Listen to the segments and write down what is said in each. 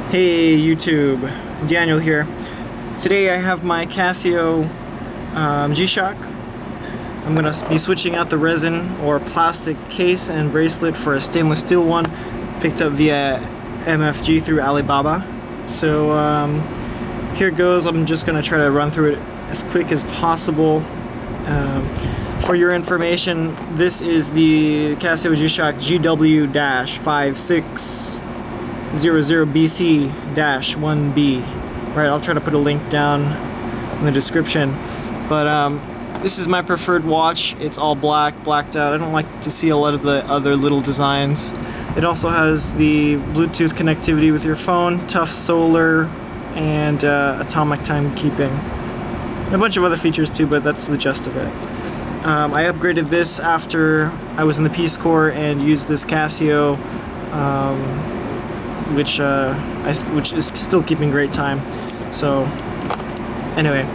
Hey YouTube, Daniel here. Today I have my Casio G-Shock. I'm going to be switching out the resin or plastic case and bracelet for a stainless steel one picked up via MFG through Alibaba. So here it goes. I'm just going to try to run through it as quick as possible. For your information, this is the Casio G-Shock GW5600 GWM5610 GW5000. Right, I'll try to put a link down in the description. But this is my preferred watch. It's all blacked out. I don't like to see a lot of the other little designs. It also has the Bluetooth connectivity with your phone, tough solar, and atomic timekeeping. And a bunch of other features too, but that's the gist of it. I upgraded this after I was in the Peace Corps and used this Casio, which is still keeping great time. So anyway,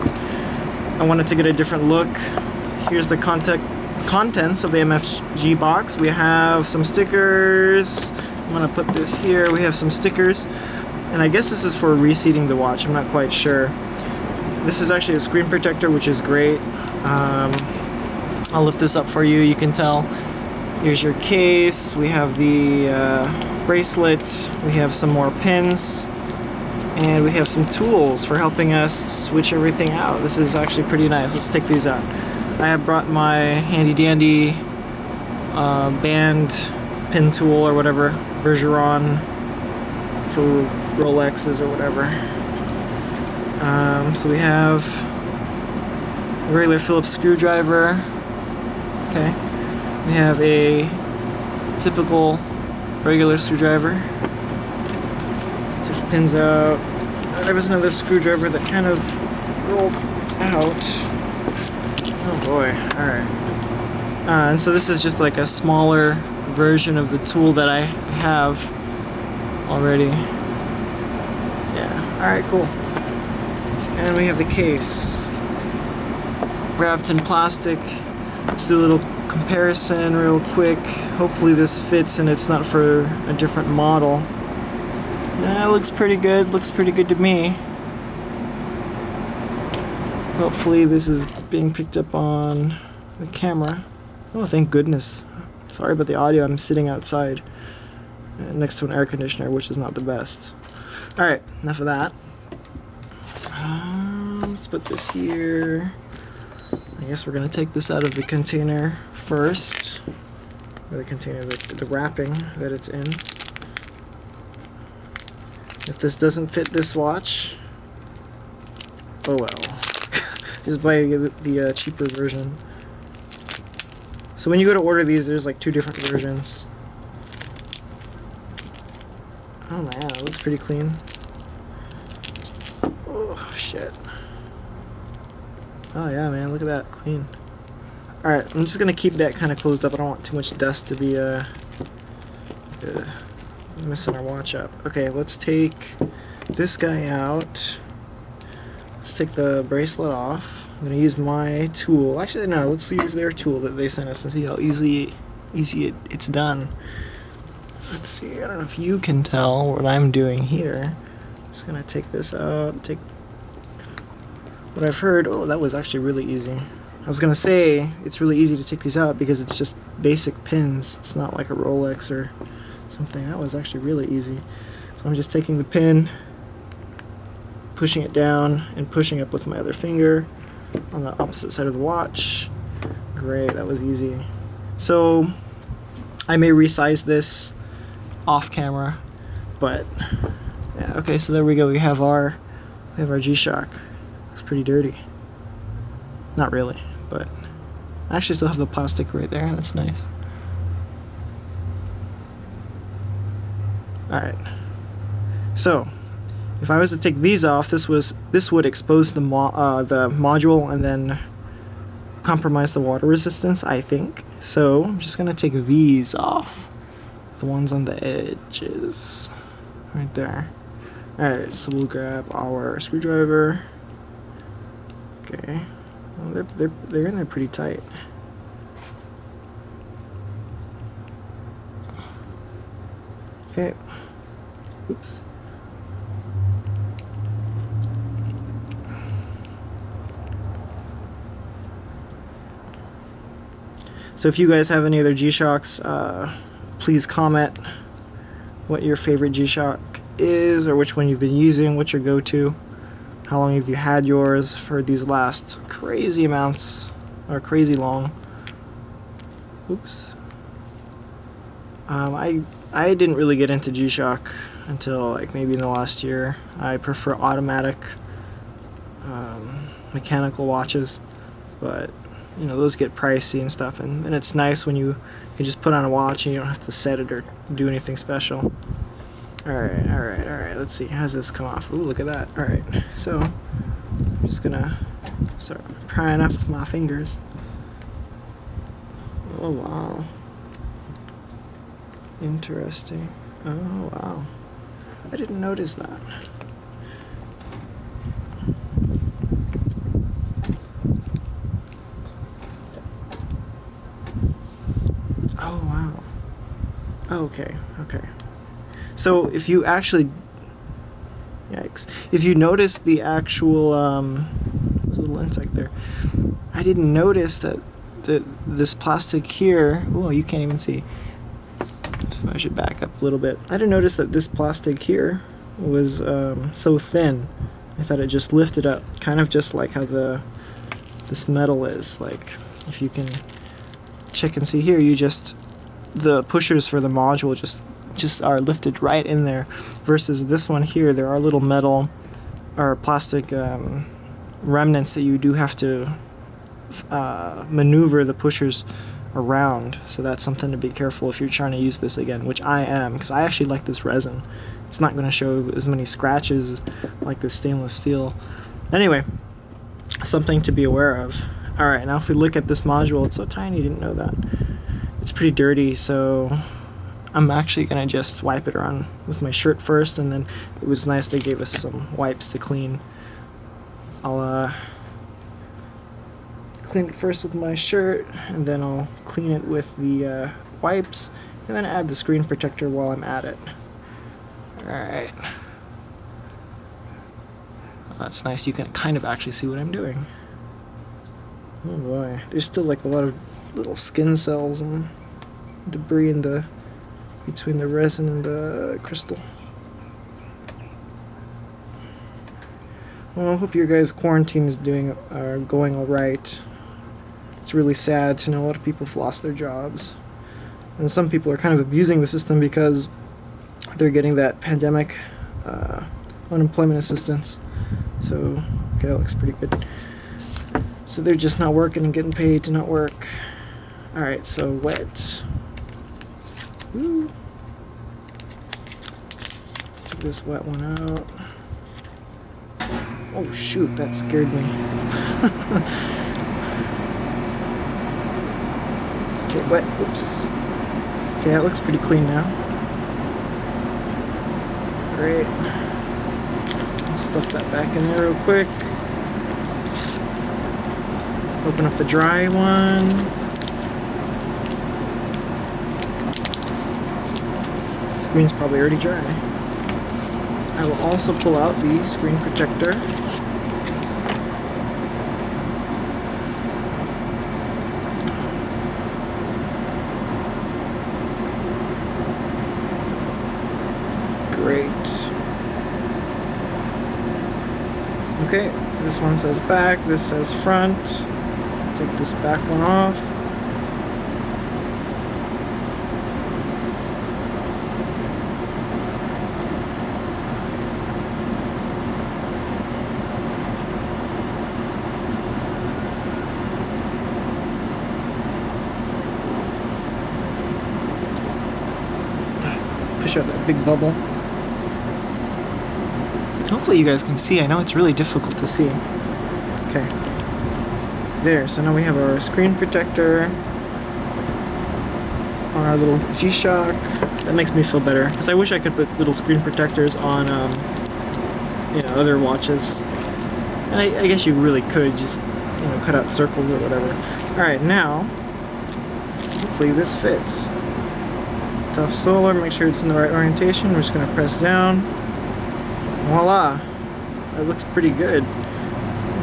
I wanted to get a different look. Here's the contents of the MFG box. We have some stickers. I'm gonna put this here. We have some stickers, and I guess this is for reseating the watch. I'm not quite sure. This is actually a screen protector, which is great. I'll lift this up for you. You can tell. Here's your case. We have the bracelet. We have some more pins, and we have some tools for helping us switch everything out. This is actually pretty nice. Let's take these out. I have brought my handy dandy band pin tool or whatever, Bergeron for Rolexes or whatever. So we have a regular Phillips screwdriver. Okay. We have a typical regular screwdriver. Take the pins out. There was another screwdriver that kind of rolled out. Oh boy, alright. And so this is just like a smaller version of the tool that I have already. Yeah, alright, cool. And we have the case. Wrapped in plastic. Let's do a little comparison real quick. Hopefully this fits and it's not for a different model. Nah, it looks pretty good. Looks pretty good to me. Hopefully this is being picked up on the camera. Oh, thank goodness. Sorry about the audio. I'm sitting outside next to an air conditioner, which is not the best. Alright, enough of that. Let's put this here. I guess we're going to take this out of the container first. Or the container, the wrapping that it's in. If this doesn't fit this watch, oh well. Just buy the cheaper version. So when you go to order these, there's like two different versions. Oh man, it looks pretty clean. Oh shit. Oh yeah, man, look at that, clean. Alright, I'm just gonna keep that kind of closed up. I don't want too much dust to be messing our watch up. Okay, let's take this guy out. Let's take the bracelet off. I'm gonna use my tool. Actually, no, let's use their tool that they sent us and see how easy it's done. Let's see, I don't know if you can tell what I'm doing here. I'm just gonna take this out, take what I've heard. Oh, that was actually really easy. I was gonna say it's really easy to take these out because it's just basic pins. It's not like a Rolex or something. That was actually really easy. So I'm just taking the pin, pushing it down, and pushing up with my other finger on the opposite side of the watch. Great, that was easy. So I may resize this off camera, but yeah. Okay, so there we go. We have our G-Shock. It's pretty dirty. Not really, but I actually still have the plastic right there. That's nice. Alright. So, if I was to take these off, this would expose the module and then compromise the water resistance, I think. So, I'm just going to take these off. The ones on the edges. Right there. Alright, so we'll grab our screwdriver. Okay. Well, they're in there pretty tight. Okay. Oops. So if you guys have any other G-Shocks, please comment what your favorite G-Shock is, or which one you've been using, what's your go-to, how long have you had yours for these last crazy amounts, or crazy long. Oops. I didn't really get into G-Shock until like maybe in the last year. I prefer automatic mechanical watches, but you know, those get pricey and stuff, and it's nice when you can just put on a watch and you don't have to set it or do anything special. Alright, let's see, how's this come off? Ooh, look at that. Alright, so I'm just gonna start prying up with my fingers. Oh wow. Interesting. Oh wow. I didn't notice that. Oh wow. Okay. So if you actually, yikes, if you notice the actual there's a little insect there. I didn't notice that this plastic here. Oh, you can't even see. So I should back up a little bit. I didn't notice that this plastic here was so thin. I thought it just lifted up, kind of just like how this metal is. Like if you can check and see here, the pushers for the module just are lifted right in there, versus this one here, there are little metal or plastic remnants that you do have to maneuver the pushers around. So that's something to be careful if you're trying to use this again, which I am, because I actually like this resin. It's not going to show as many scratches like this stainless steel. Anyway, something to be aware of. Alright, now if we look at this module, it's so tiny, didn't know that. It's pretty dirty, so I'm actually going to just wipe it around with my shirt first, and then it was nice they gave us some wipes to clean. I'll clean it first with my shirt, and then I'll clean it with the wipes, and then add the screen protector while I'm at it. Alright. That's nice, you can kind of actually see what I'm doing. Oh boy, there's still like a lot of little skin cells and debris in between the resin and the crystal. Well, I hope your guys' quarantine is going alright. It's really sad to know a lot of people have lost their jobs. And some people are kind of abusing the system because they're getting that pandemic unemployment assistance. So, okay, that looks pretty good. So they're just not working and getting paid to not work. Alright, so wet. Woo. Take this wet one out. Oh shoot, that scared me. Okay, wet. Oops. Okay, that looks pretty clean now. Great. Stuff that back in there real quick. Open up the dry one. The screen's probably already dry. I will also pull out the screen protector. Great. Okay, this one says back, this says front. Take this back one off. Push out that big bubble. Hopefully you guys can see. I know it's really difficult to see. Okay. There, so now we have our screen protector on our little G-Shock. That makes me feel better, because I wish I could put little screen protectors on other watches. And I guess you really could just cut out circles or whatever. Alright, now hopefully this fits. Tough solar, make sure it's in the right orientation. We're just going to press down. Voila! That looks pretty good.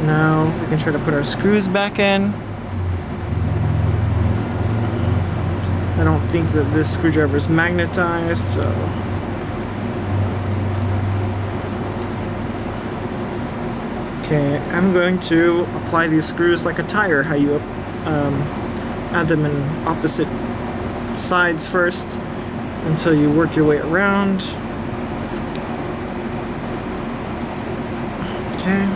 Now we can try to put our screws back in. I don't think that this screwdriver is magnetized, so... Okay, I'm going to apply these screws like a tire, how you add them in opposite sides first until you work your way around. Okay.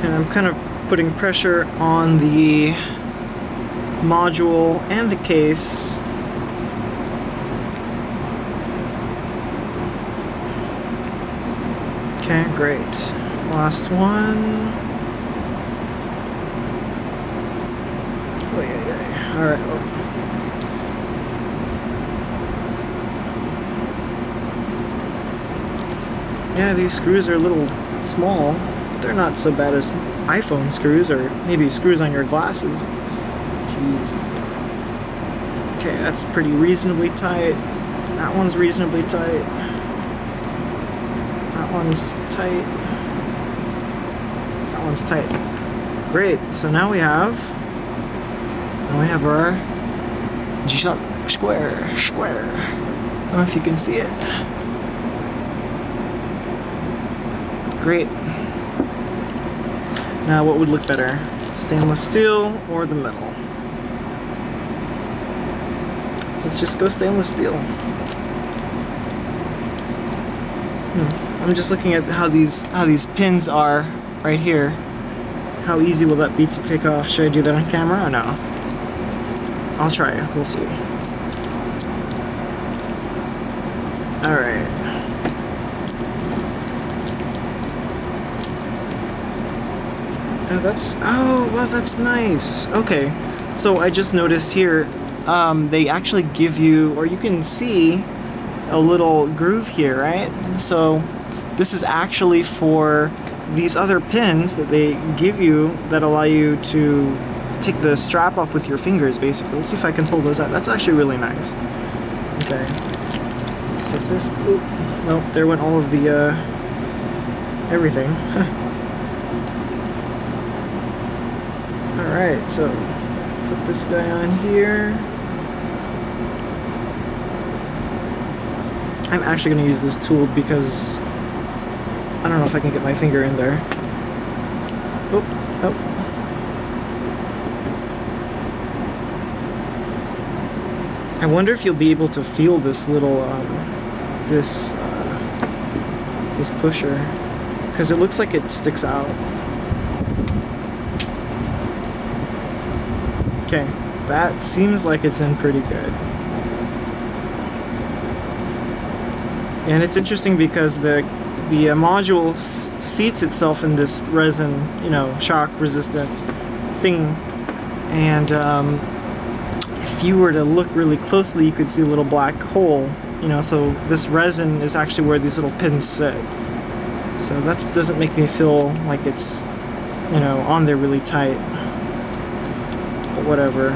And I'm kind of putting pressure on the module and the case. Okay, great. Last one. Oh, yeah. All right. Oh. Yeah, these screws are a little small. They're not so bad as iPhone screws or maybe screws on your glasses. Jeez. Okay, that's pretty reasonably tight. That one's reasonably tight. That one's tight. That one's tight. Great. So now we have our G-Shock square. I don't know if you can see it. Great. Now what would look better? Stainless steel or the metal? Let's just go stainless steel. I'm just looking at how these pins are right here. How easy will that be to take off? Should I do that on camera or no? I'll try it. We'll see. Alright. Well, that's nice. Okay, so I just noticed here, they actually give you, or you can see a little groove here, right? So this is actually for these other pins that they give you that allow you to take the strap off with your fingers, basically. Let's see if I can pull those out. That's actually really nice. Okay. Take this. Oop. Nope, there went all of the, everything. Alright, so put this guy on here. I'm actually going to use this tool because I don't know if I can get my finger in there. Oh. I wonder if you'll be able to feel this little, this pusher, because it looks like it sticks out. Okay, that seems like it's in pretty good. And it's interesting because the module seats itself in this resin, shock resistant thing, and if you were to look really closely, you could see a little black hole, so this resin is actually where these little pins sit. So that doesn't make me feel like it's, on there really tight. But whatever.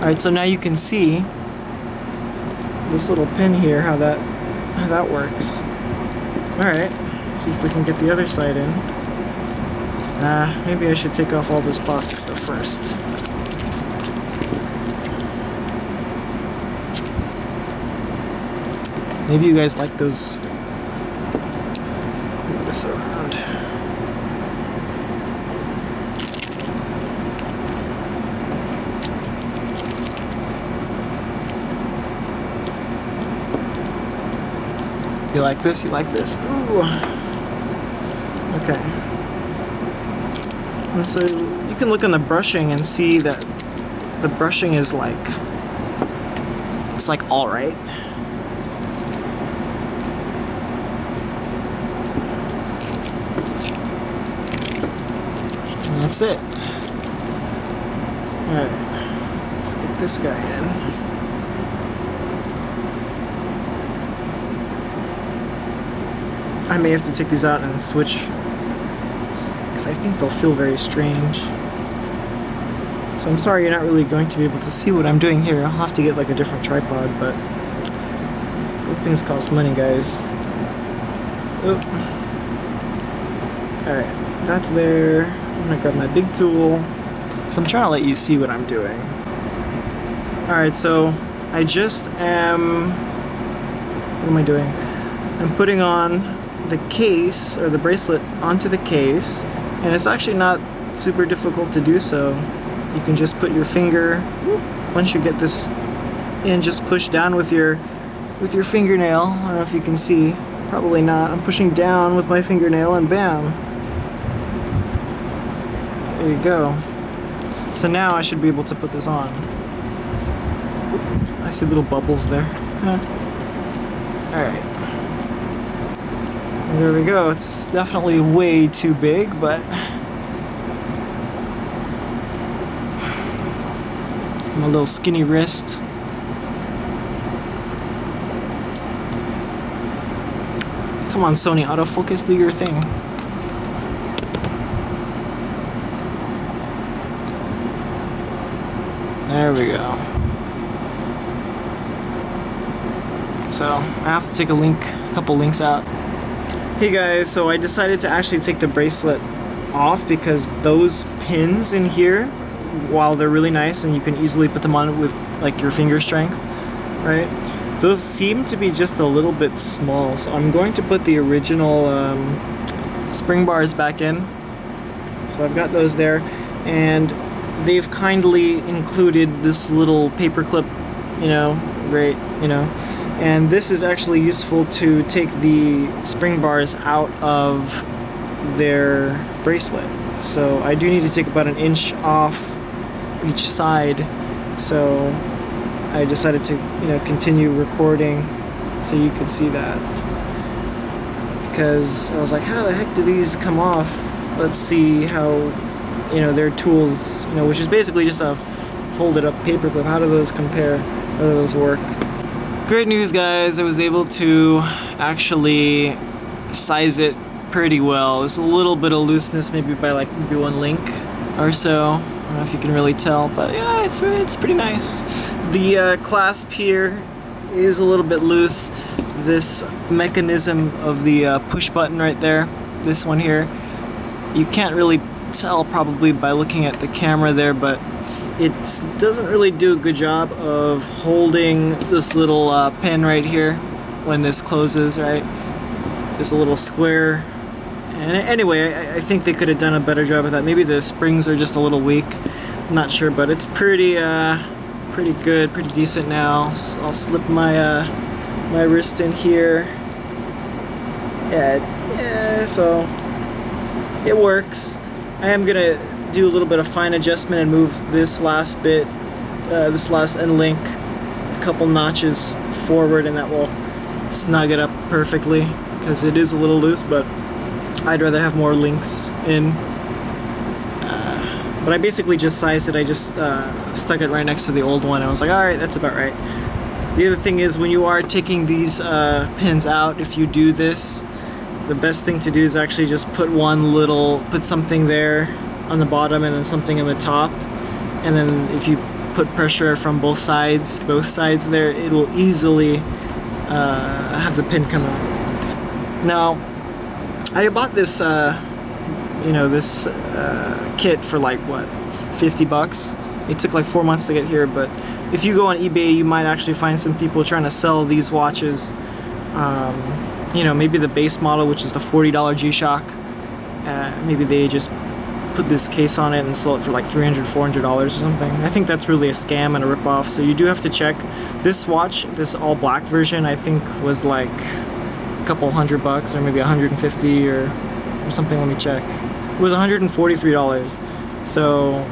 Alright, so now you can see this little pin here, how that works. Alright, let's see if we can get the other side in. Maybe I should take off all this plastic stuff first. Maybe you guys like those. Move this around. You like this? You like this? Ooh. Okay. And so you can look on the brushing and see that the brushing is like, it's like all right. And that's it. Alright. Let's get this guy in. I may have to take these out and switch, because I think they'll feel very strange. So I'm sorry you're not really going to be able to see what I'm doing here. I'll have to get like a different tripod, but those things cost money, guys. Oop. Alright, that's there. I'm gonna grab my big tool. So I'm trying to let you see what I'm doing. Alright, so I just am... What am I doing? I'm putting on the case, or the bracelet, onto the case, and it's actually not super difficult to do so. You can just put your finger, once you get this in, just push down with your fingernail. I don't know if you can see, probably not. I'm pushing down with my fingernail and bam. There you go. So now I should be able to put this on. I see little bubbles there. Alright. There we go. It's definitely way too big, but my little skinny wrist. Come on, Sony, autofocus, do your thing. There we go. So I have to take a couple links out. Hey guys, so I decided to actually take the bracelet off because those pins in here, while they're really nice and you can easily put them on with like your finger strength, right? Those seem to be just a little bit small, so I'm going to put the original spring bars back in. So I've got those there, and they've kindly included this little paper clip, you know, right, you know, and this is actually useful to take the spring bars out of their bracelet. So I do need to take about 1 inch off each side, so I decided to, you know, continue recording so you could see that, because I was like, how the heck do these come off? Let's see how, you know, their tools, you know, which is basically just a folded up paper clip. How do those compare? How do those work? Great news, guys. I was able to actually size it pretty well. There's a little bit of looseness, maybe by like maybe 1 link or so. I don't know if you can really tell, but yeah, it's pretty nice. The clasp here is a little bit loose. This mechanism of the push button right there, this one here, you can't really tell probably by looking at the camera there, but it doesn't really do a good job of holding this little pin right here when this closes, right? This little square. And anyway, I think they could have done a better job of that. Maybe the springs are just a little weak. I'm not sure, but it's pretty pretty good, pretty decent now. So I'll slip my my wrist in here. Yeah, so it works. I am gonna do a little bit of fine adjustment and move this last bit, this last end link, a couple notches forward, and that will snug it up perfectly, because it is a little loose, but I'd rather have more links in. But I basically just sized it. I just stuck it right next to the old one. I was like, alright, that's about right. The other thing is, when you are taking these pins out, if you do this, the best thing to do is actually just put something there on the bottom and then something in the top. And then if you put pressure from both sides there, it will easily have the pin come out. Now, I bought this this kit for like what, 50 bucks. It took like 4 months to get here, but if you go on eBay, you might actually find some people trying to sell these watches. You know, maybe the base model, which is the $40 G-Shock. Maybe they just put this case on it and sell it for like $300, $400 or something. I think that's really a scam and a ripoff, so you do have to check. This watch, this all black version, I think was like a couple $100 or maybe 150 or something. Let me check. It was $143. So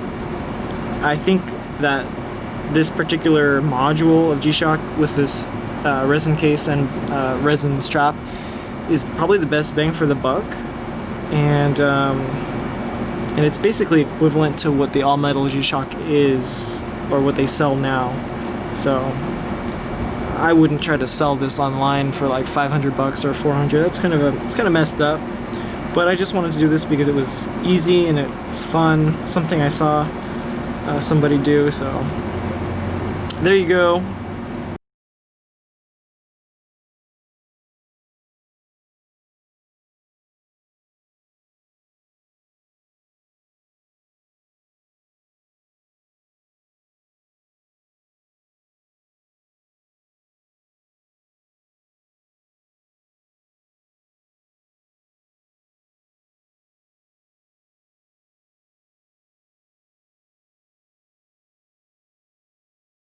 I think that this particular module of G-Shock with this resin case and resin strap is probably the best bang for the buck, and it's basically equivalent to what the all-metal G-Shock is, or what they sell now. So I wouldn't try to sell this online for like 500 bucks or 400. That's kind of messed up. But I just wanted to do this because it was easy and it's fun, something I saw somebody do. So there you go.